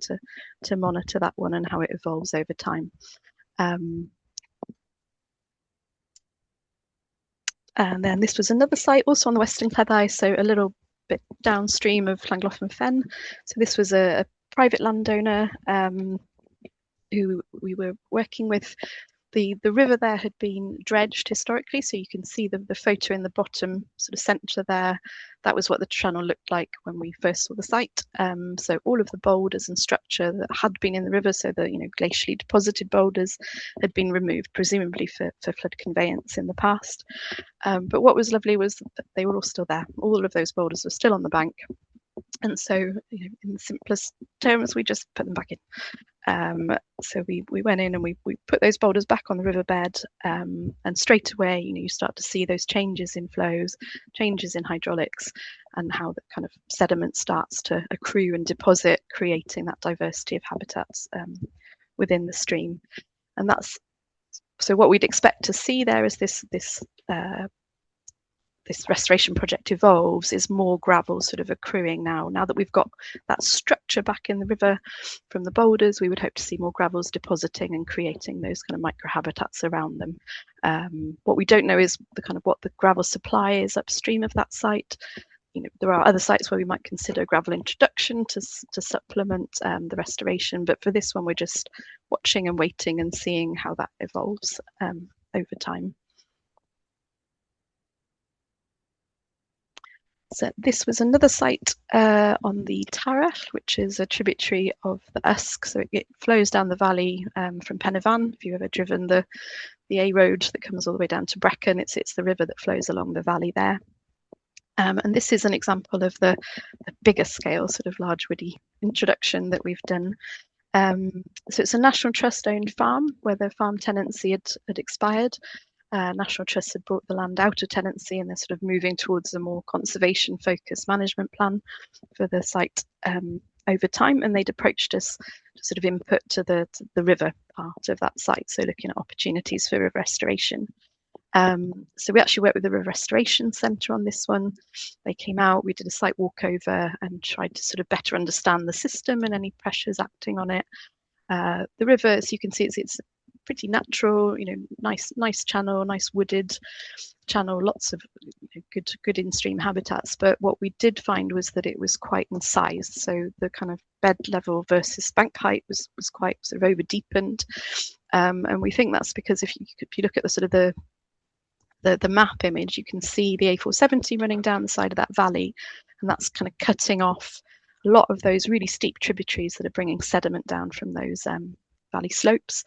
to monitor that one and how it evolves over time. And then this was another site also on the Western Cleddau, so a little bit downstream of Llangollen Fen. So this was a private landowner who we were working with. The river there had been dredged historically, so you can see the photo in the bottom sort of centre there. That was what the channel looked like when we first saw the site. So all of the boulders and structure that had been in the river, so the glacially deposited boulders, had been removed, presumably for flood conveyance in the past. But what was lovely was that they were all still there. All of those boulders were still on the bank. And so, in the simplest terms, we just put them back in. So we went in and we put those boulders back on the riverbed, and straight away, you start to see those changes in flows, changes in hydraulics, and how the kind of sediment starts to accrue and deposit, creating that diversity of habitats within the stream. And that's so what we'd expect to see there as this restoration project evolves is more gravel sort of accruing now that we've got that structure back in the river from the boulders. We would hope to see more gravels depositing and creating those kind of microhabitats around them. What we don't know is what the gravel supply is upstream of that site. There are other sites where we might consider gravel introduction to supplement the restoration, but for this one we're just watching and waiting and seeing how that evolves over time. So this was another site on the Tara, which is a tributary of the Usk. So it flows down the valley from Penavon. If you've ever driven the A road that comes all the way down to Brecon, it's the river that flows along the valley there. And this is an example of the bigger scale sort of large woody introduction that we've done. So it's a National Trust owned farm where the farm tenancy had expired. National Trust had brought the land out of tenancy and they're sort of moving towards a more conservation focused management plan for the site over time, and they'd approached us to sort of input to the river part of that site, so looking at opportunities for river restoration. So we actually worked with the River Restoration Centre on this one. They came out, we did a site walkover and tried to sort of better understand the system and any pressures acting on it. The river, as you can see, it's pretty natural, nice channel, nice wooded channel, lots of good in-stream habitats. But what we did find was that it was quite incised. So the kind of bed level versus bank height was quite sort of over deepened. And we think that's because if you look at the sort of the map image, you can see the A470 running down the side of that valley, and that's kind of cutting off a lot of those really steep tributaries that are bringing sediment down from those valley slopes.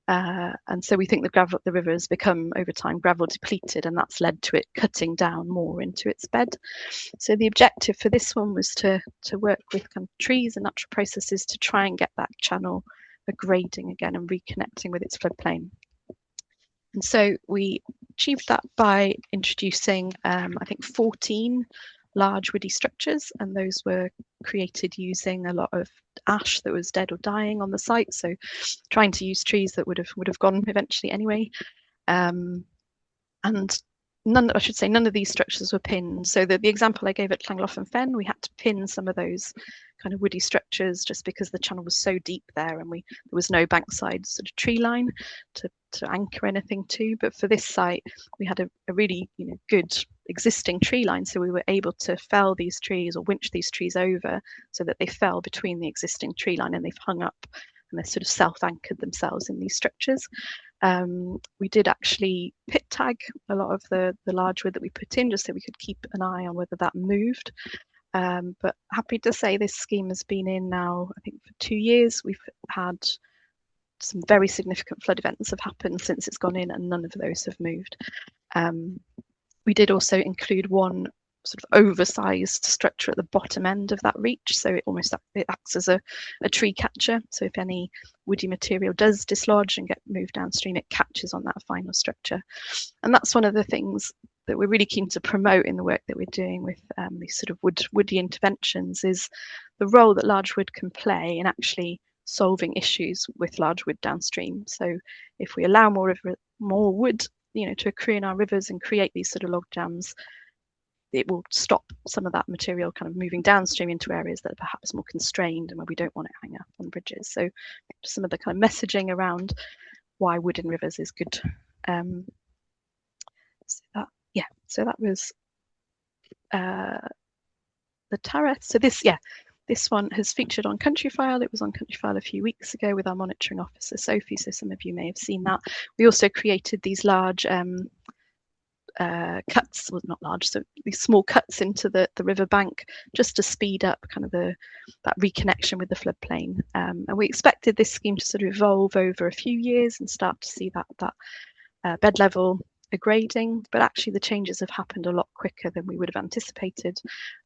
And so we think the river has become over time gravel depleted, and that's led to it cutting down more into its bed. So the objective for this one was to work with kind of trees and natural processes to try and get that channel grading again and reconnecting with its floodplain. And so we achieved that by introducing, I think, 14 large woody structures, and those were created using a lot of ash that was dead or dying on the site, so trying to use trees that would have gone eventually anyway. And none of these structures were pinned. So the example I gave at Llangollen Fen, we had to pin some of those kind of woody structures just because the channel was so deep there, and there was no bankside sort of tree line to anchor anything to. But for this site, we had a really good existing tree line, so we were able to fell these trees or winch these trees over so that they fell between the existing tree line, and they've hung up and they're sort of self-anchored themselves in these structures. We did actually pit tag a lot of the large wood that we put in, just so we could keep an eye on whether that moved. But happy to say this scheme has been in now, I think, for 2 years. We've had some very significant flood events have happened since it's gone in, and none of those have moved. We did also include one sort of oversized structure at the bottom end of that reach, so it acts as a tree catcher. So if any woody material does dislodge and get moved downstream, it catches on that final structure. And that's one of the things that we're really keen to promote in the work that we're doing with these sort of woody interventions, is the role that large wood can play in actually solving issues with large wood downstream. So if we allow more wood to accrue in our rivers and create these sort of log jams, it will stop some of that material kind of moving downstream into areas that are perhaps more constrained and where we don't want it hang up on bridges. So just some of the kind of messaging around why wood in rivers is good. So that was the Tara. So this one has featured on Countryfile. It was on Countryfile a few weeks ago with our monitoring officer, Sophie, so some of you may have seen that. We also created these large cuts, well, not large, so these small cuts into the riverbank, just to speed up kind of that reconnection with the floodplain. And we expected this scheme to sort of evolve over a few years and start to see that bed level grading, but actually the changes have happened a lot quicker than we would have anticipated.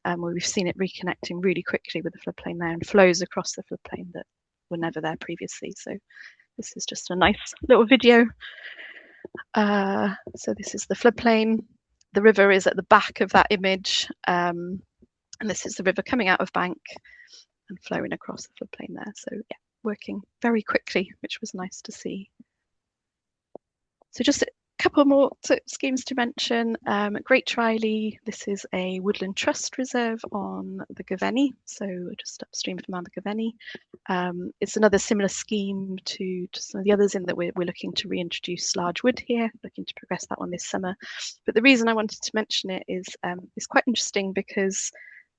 Where we've seen it reconnecting really quickly with the floodplain there, and flows across the floodplain that were never there previously. So this is just a nice little video. So this is the floodplain. The river is at the back of that image, and this is the river coming out of bank and flowing across the floodplain there. So yeah, working very quickly, which was nice to see. So just couple more schemes to mention. Great Triley, this is a woodland trust reserve on the Gaveni, so just upstream from Abergavenny. It's another similar scheme to some of the others in that we're looking to reintroduce large wood here, looking to progress that one this summer. But the reason I wanted to mention it is it's quite interesting because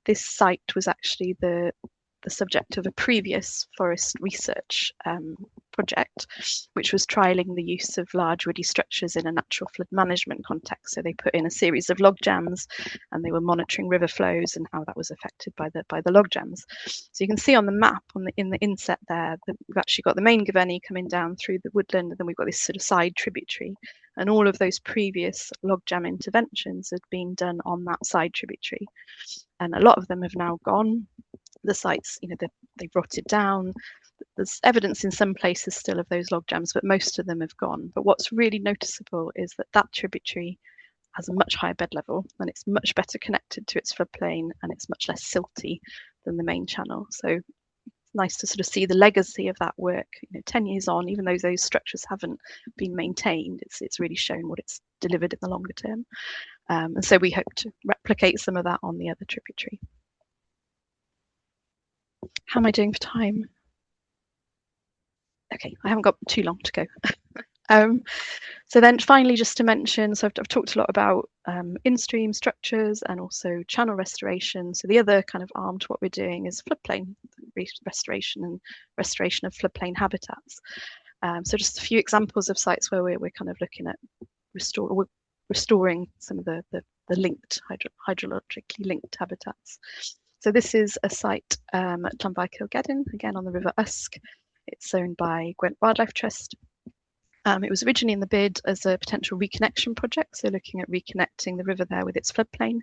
this site was actually the subject of a previous forest research project, which was trialling the use of large woody structures in a natural flood management context. So they put in a series of log jams, and they were monitoring river flows and how that was affected by the log jams. So you can see on the map in the inset there that we've actually got the main Giverny coming down through the woodland, and then we've got this sort of side tributary. And all of those previous log jam interventions had been done on that side tributary, and a lot of them have now gone. The sites, they've rotted down. There's evidence in some places still of those log jams, but most of them have gone. But what's really noticeable is that tributary has a much higher bed level, and it's much better connected to its floodplain, and it's much less silty than the main channel. So it's nice to sort of see the legacy of that work. 10 years on, even though those structures haven't been maintained, it's really shown what it's delivered in the longer term. And so we hope to replicate some of that on the other tributary. How am I doing for time? Okay, I haven't got too long to go. So then finally, just to mention, so I've talked a lot about in-stream structures and also channel restoration. So the other kind of arm to what we're doing is floodplain restoration and restoration of floodplain habitats. So just a few examples of sites where we're kind of looking at restoring some of the linked, hydrologically linked habitats. So this is a site at Llanfair Cilgedin, again on the River Usk. It's owned by Gwent Wildlife Trust. It was originally in the bid as a potential reconnection project, so looking at reconnecting the river there with its floodplain,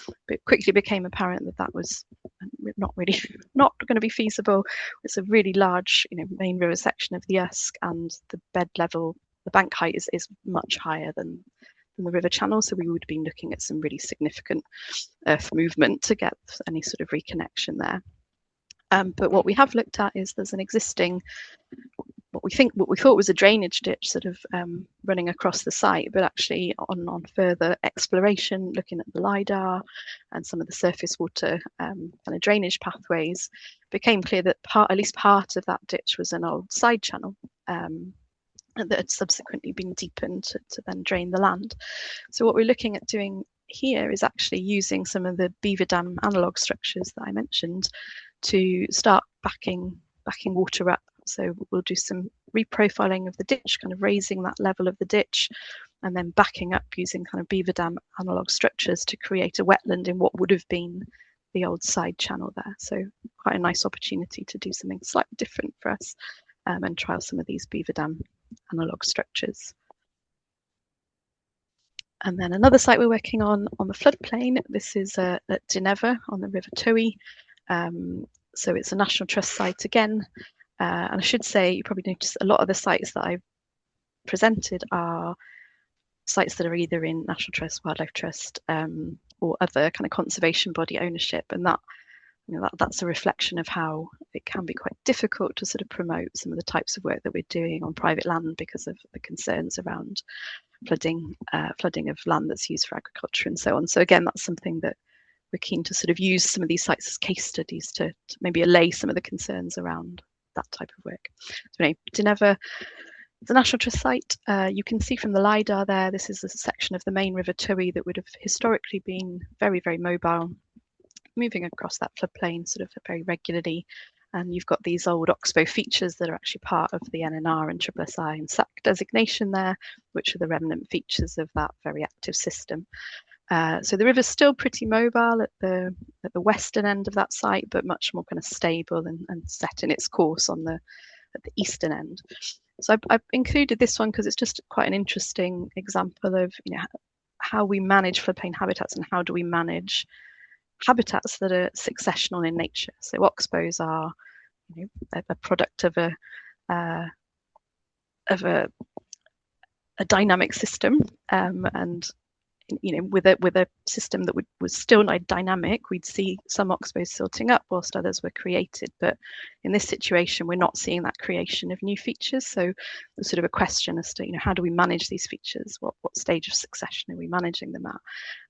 but it quickly became apparent that that was not going to be feasible. It's a really large, main river section of the Usk, and the bed level, the bank height is much higher than the river channel, so we would be looking at some really significant earth movement to get any sort of reconnection there. But what we have looked at is there's an existing, what we thought was a drainage ditch sort of running across the site, but actually on further exploration, looking at the LiDAR and some of the surface water kind of drainage pathways, became clear that at least part of that ditch was an old side channel that had subsequently been deepened to then drain the land. So what we're looking at doing here is actually using some of the beaver dam analog structures that I mentioned to start backing water up. So we'll do some reprofiling of the ditch, kind of raising that level of the ditch, and then backing up using kind of beaver dam analog structures to create a wetland in what would have been the old side channel there. So quite a nice opportunity to do something slightly different for us and trial some of these beaver dam analog structures. And then another site we're working on the floodplain. This is at Dineffer on the River Tywi. So it's a National Trust site again. And I should say, you probably noticed a lot of the sites that I've presented are sites that are either in National Trust, Wildlife Trust, or other kind of conservation body ownership. And that's a reflection of how it can be quite difficult to sort of promote some of the types of work that we're doing on private land because of the concerns around flooding of land that's used for agriculture and so on. So again, that's something that we're keen to sort of use some of these sites as case studies to maybe allay some of the concerns around that type of work. So anyway, Dineffer, the National Trust site, you can see from the LiDAR there, this is a section of the main River Tywi that would have historically been very, very mobile, moving across that floodplain sort of very regularly. And you've got these old Oxbow features that are actually part of the NNR and SSI and SAC designation there, which are the remnant features of that very active system. So the river's still pretty mobile at the western end of that site, but much more kind of stable and set in its course at the eastern end. So I've included this one because it's just quite an interesting example of how we manage floodplain habitats and how do we manage habitats that are successional in nature. So oxbows are a product of a dynamic system, and with a system that was still not dynamic, we'd see some oxbows silting up whilst others were created. But in this situation, we're not seeing that creation of new features. So there's sort of a question as to how do we manage these features? What stage of succession are we managing them at?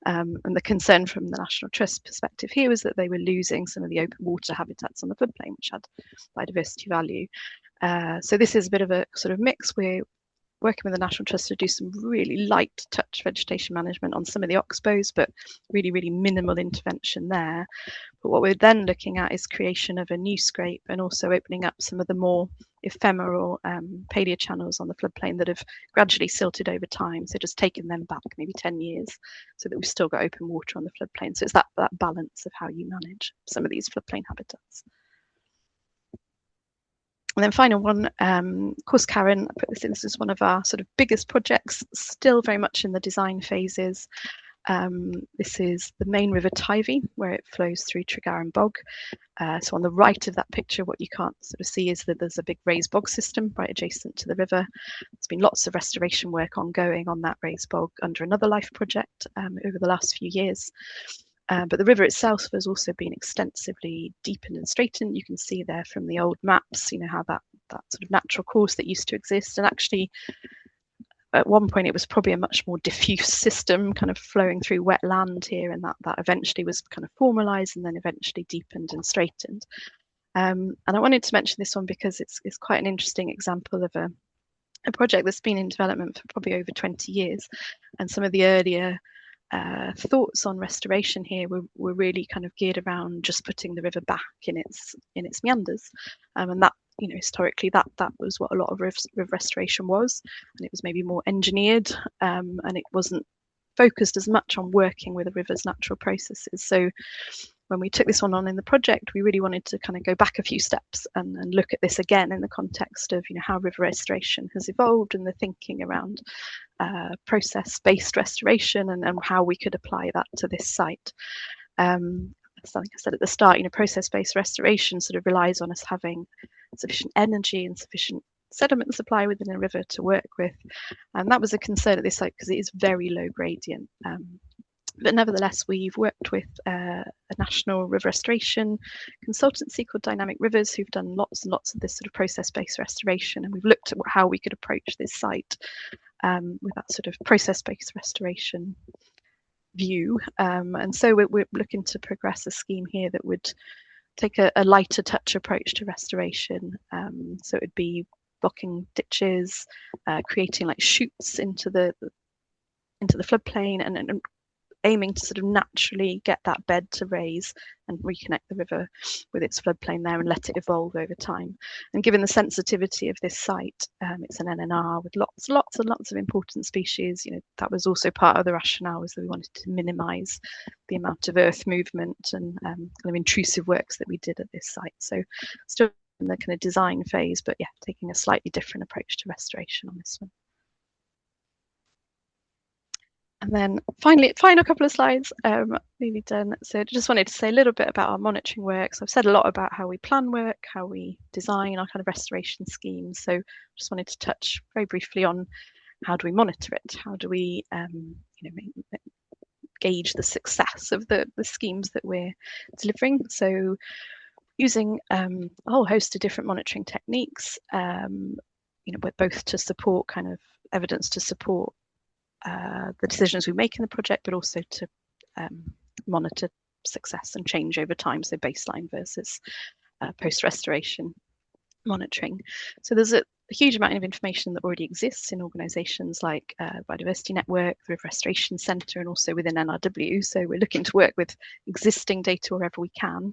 And the concern from the National Trust perspective here was that they were losing some of the open water habitats on the floodplain, which had biodiversity value. So this is a bit of a sort of mix. We're working with the National Trust to do some really light touch vegetation management on some of the oxbows, but really, really minimal intervention there. But what we're then looking at is creation of a new scrape and also opening up some of the more ephemeral paleochannels on the floodplain that have gradually silted over time. So just taking them back maybe 10 years so that we've still got open water on the floodplain. So it's that balance of how you manage some of these floodplain habitats. And then final one, of course, Karen, I put this in, this is one of our sort of biggest projects, still very much in the design phases. This is the main river Teifi, where it flows through Tregaron Bog. So on the right of that picture, what you can't sort of see is that there's a big raised bog system right adjacent to the river. There's been lots of restoration work ongoing on that raised bog under another LIFE project over the last few years. But the river itself has also been extensively deepened and straightened. You can see there from the old maps, you know, how that sort of natural course that used to exist. And actually, at one point, it was probably a much more diffuse system, kind of flowing through wet land here, and that eventually was kind of formalised and then eventually deepened and straightened. And I wanted to mention this one because it's quite an interesting example of a project that's been in development for probably over 20 years. And some of the earlier thoughts on restoration here were really kind of geared around just putting the river back in its meanders, and that, you know, historically that was what a lot of river restoration was, and it was maybe more engineered, and it wasn't focused as much on working with the river's natural processes. So when we took this one on in the project, we really wanted to kind of go back a few steps and look at this again in the context of, you know, how river restoration has evolved and the thinking around process-based restoration and how we could apply that to this site. Like I said at the start, you know, process-based restoration sort of relies on us having sufficient energy and sufficient sediment supply within a river to work with, and that was a concern at this site because it is very low gradient. But nevertheless, we've worked with a national river restoration consultancy called Dynamic Rivers, who've done lots and lots of this sort of process-based restoration, and we've looked at how we could approach this site with that sort of process-based restoration view. And so we're looking to progress a scheme here that would take a lighter touch approach to restoration. So it would be blocking ditches, creating like chutes into the floodplain, and aiming to sort of naturally get that bed to raise and reconnect the river with its floodplain there and let it evolve over time. And given the sensitivity of this site, it's an NNR with lots and lots of important species. You know, that was also part of the rationale, was that we wanted to minimise the amount of earth movement and kind of intrusive works that we did at this site. So still in the kind of design phase, but yeah, taking a slightly different approach to restoration on this one. And then finally, final couple of slides, nearly done. So I just wanted to say a little bit about our monitoring work. So I've said a lot about how we plan work, how we design our kind of restoration schemes. So just wanted to touch very briefly on how do we monitor it? How do we gauge the success of the schemes that we're delivering? So using a whole host of different monitoring techniques, but both to support kind of evidence to support the decisions we make in the project, but also to monitor success and change over time, so baseline versus post-restoration monitoring. So there's a huge amount of information that already exists in organisations like Biodiversity Network, the River Restoration Centre, and also within NRW. So we're looking to work with existing data wherever we can,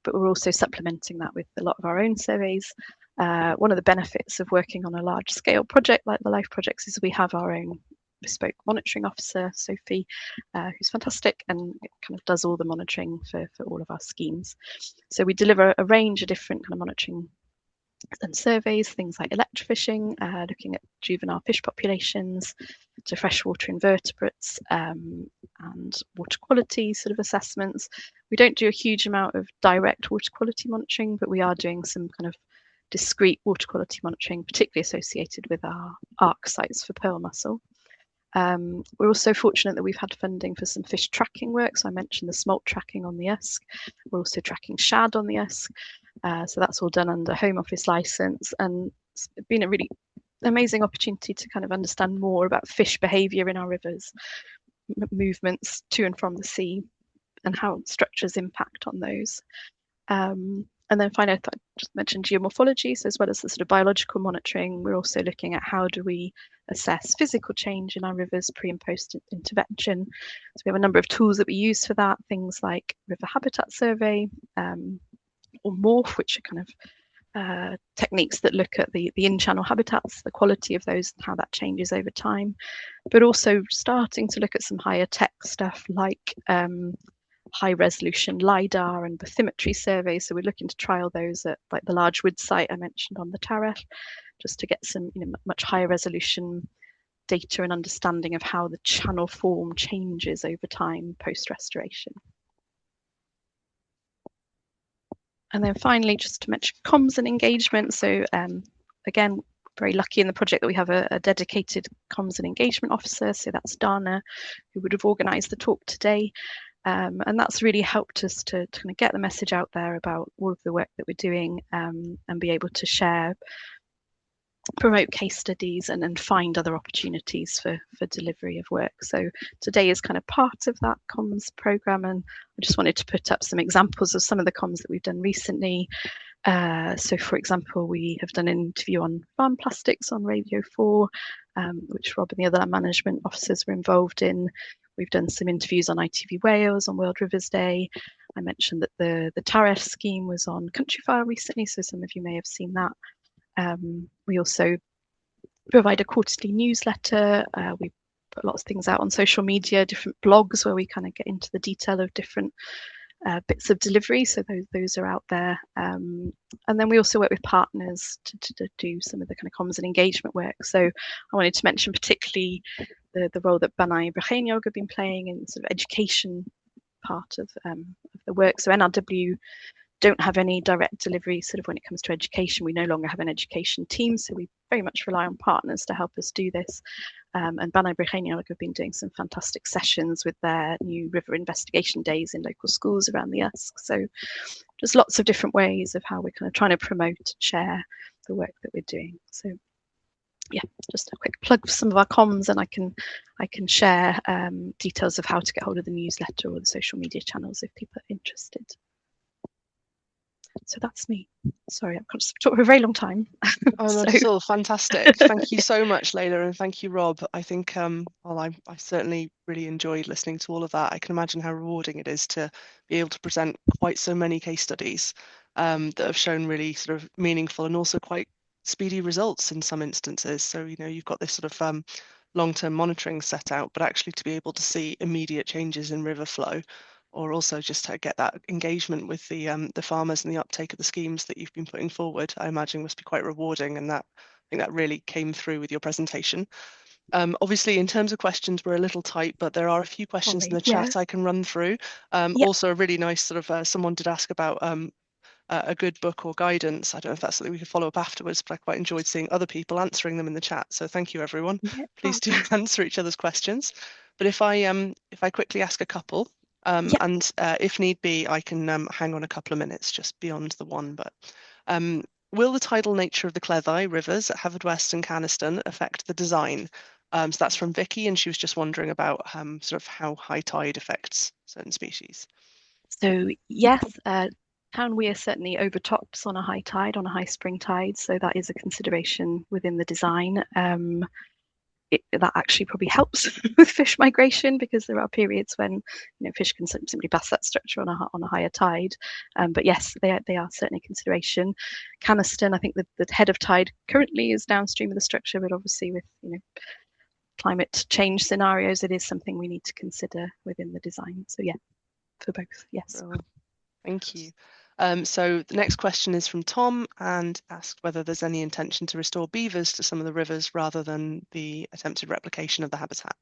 but we're also supplementing that with a lot of our own surveys. One of the benefits of working on a large-scale project like the LIFE projects is we have our own bespoke monitoring officer, Sophie, who's fantastic and kind of does all the monitoring for all of our schemes. So we deliver a range of different kind of monitoring and surveys, things like electrofishing, looking at juvenile fish populations, to freshwater invertebrates, and water quality sort of assessments. We don't do a huge amount of direct water quality monitoring, but we are doing some kind of discrete water quality monitoring, particularly associated with our ARC sites for pearl mussel. We're also fortunate that we've had funding for some fish tracking work. So I mentioned the smolt tracking on the Usk. We're also tracking shad on the Usk. So that's all done under Home Office licence, and it's been a really amazing opportunity to kind of understand more about fish behaviour in our rivers, movements to and from the sea, and how structures impact on those. And then finally, I just mentioned geomorphology. So as well as the sort of biological monitoring, we're also looking at how do we assess physical change in our rivers pre and post intervention. So we have a number of tools that we use for that, things like river habitat survey, or MORPH, which are kind of techniques that look at the in-channel habitats, the quality of those, and how that changes over time, but also starting to look at some higher tech stuff like high resolution LiDAR and bathymetry surveys. So we're looking to trial those at like the large wood site I mentioned on the Tariff, just to get some much higher resolution data and understanding of how the channel form changes over time post restoration. And then finally, just to mention comms and engagement. So again, very lucky in the project that we have a dedicated comms and engagement officer. So that's Dana, who would have organised the talk today. And that's really helped us to kind of get the message out there about all of the work that we're doing, and be able to share, promote case studies, and find other opportunities for delivery of work. So today is kind of part of that comms programme, and I just wanted to put up some examples of some of the comms that we've done recently. So for example, we have done an interview on farm plastics on Radio 4, which Rob and the other land management officers were involved in. We've done some interviews on ITV Wales on World Rivers Day. I mentioned that the Tariff scheme was on Countryfile recently, so some of you may have seen that. We also provide a quarterly newsletter. We put lots of things out on social media, different blogs where we kind of get into the detail of different bits of delivery. So those are out there. And then we also work with partners to do some of the kind of comms and engagement work. So I wanted to mention particularly the role that Banai Brecheniog have been playing in sort of education part of the work. So NRW don't have any direct delivery sort of when it comes to education. We no longer have an education team, so we very much rely on partners to help us do this. And Banai Brecheniog have been doing some fantastic sessions with their new river investigation days in local schools around the Usk. So just lots of different ways of how we're kind of trying to promote and share the work that we're doing. So yeah, just a quick plug for some of our comms, and I can share details of how to get hold of the newsletter or the social media channels if people are interested. So that's me. Sorry, I've got to talk for a very long time. Oh, not at all. Fantastic. Thank you so much, Leila, and thank you, Rob. I think, well, I certainly really enjoyed listening to all of that. I can imagine how rewarding it is to be able to present quite so many case studies that have shown really sort of meaningful and also quite speedy results in some instances. So, you've got this sort of long-term monitoring set out, but actually to be able to see immediate changes in river flow, or also just to get that engagement with the farmers and the uptake of the schemes that you've been putting forward, I imagine must be quite rewarding, and that I think that really came through with your presentation. Obviously, in terms of questions, we're a little tight, but there are a few questions in the chat I can run through. Also, a really nice sort of someone did ask about a good book or guidance. I don't know if that's something we could follow up afterwards, but I quite enjoyed seeing other people answering them in the chat. So thank you, everyone. Please do answer each other's questions. But if I quickly ask a couple. And if need be, I can hang on a couple of minutes just beyond the one. But will the tidal nature of the Cleddau rivers at Haverfordwest and Caniston affect the design? So that's from Vicky, and she was just wondering about sort of how high tide affects certain species. So yes, Town Weir certainly overtops on a high tide, on a high spring tide. So that is a consideration within the design. That actually probably helps with fish migration, because there are periods when fish can simply pass that structure on a higher tide. But yes, they are certainly a consideration. Caniston, I think the head of tide currently is downstream of the structure, but obviously with climate change scenarios, it is something we need to consider within the design. So yeah, for both, yes. Oh, thank you. So the next question is from Tom, and asked whether there's any intention to restore beavers to some of the rivers rather than the attempted replication of the habitat.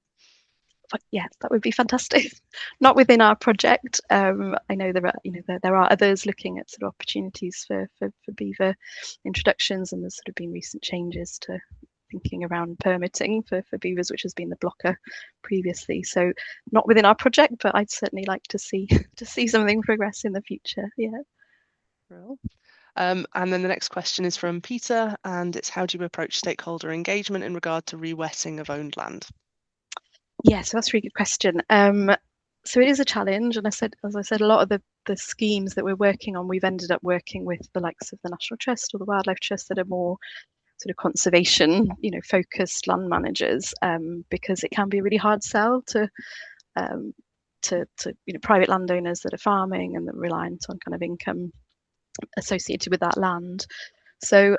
Yes, that would be fantastic. Not within our project. I know there are others looking at sort of opportunities for beaver introductions, and there's sort of been recent changes to thinking around permitting for beavers, which has been the blocker previously. So not within our project, but I'd certainly like to see something progress in the future. Yeah. And then the next question is from Peter, and it's how do you approach stakeholder engagement in regard to re-wetting of owned land? Yeah, so that's a really good question. So it is a challenge, and as I said, a lot of the schemes that we're working on, we've ended up working with the likes of the National Trust or the Wildlife Trust that are more sort of conservation, focused land managers, because it can be a really hard sell to private landowners that are farming and that are reliant on kind of income associated with that land. So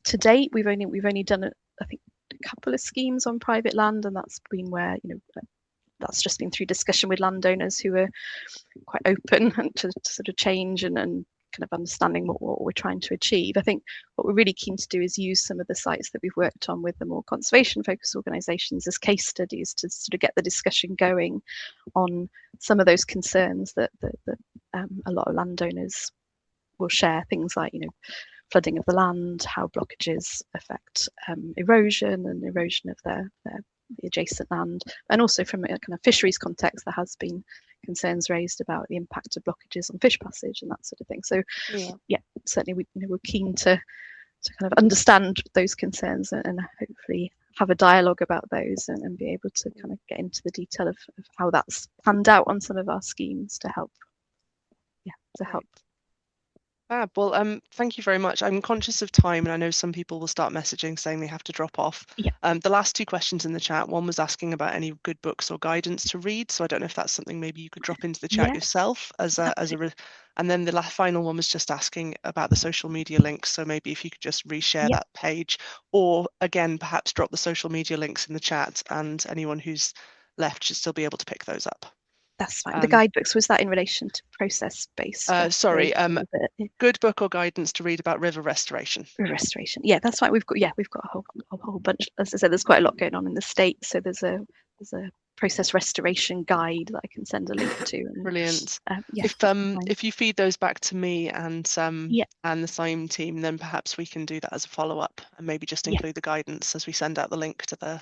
to date, we've only done I think a couple of schemes on private land, and that's been where, you know, that's just been through discussion with landowners who are quite open to sort of change and kind of understanding what we're trying to achieve. I think what we're really keen to do is use some of the sites that we've worked on with the more conservation focused organisations as case studies to sort of get the discussion going on some of those concerns that a lot of landowners will share, things like, you know, flooding of the land, how blockages affect erosion and erosion of the adjacent land, and also from a kind of fisheries context, there has been concerns raised about the impact of blockages on fish passage and that sort of thing. So yeah, certainly we're keen to kind of understand those concerns and hopefully have a dialogue about those and be able to kind of get into the detail of how that's panned out on some of our schemes to help. Well, thank you very much. I'm conscious of time, and I know some people will start messaging saying they have to drop off. Yeah. The last two questions in the chat, one was asking about any good books or guidance to read. So I don't know if that's something maybe you could drop into the chat yourself and then the final one was just asking about the social media links. So maybe if you could just reshare that page, or again, perhaps drop the social media links in the chat, and anyone who's left should still be able to pick those up. That's fine. The guidebooks, was that in relation to process-based? Sorry, good book or guidance to read about river restoration. River restoration. Yeah, that's fine. We've got a whole bunch. As I said, there's quite a lot going on in the States. So there's a process restoration guide that I can send a link to. And, brilliant. If you feed those back to me and the SIME team, then perhaps we can do that as a follow-up and maybe just include the guidance as we send out the link to the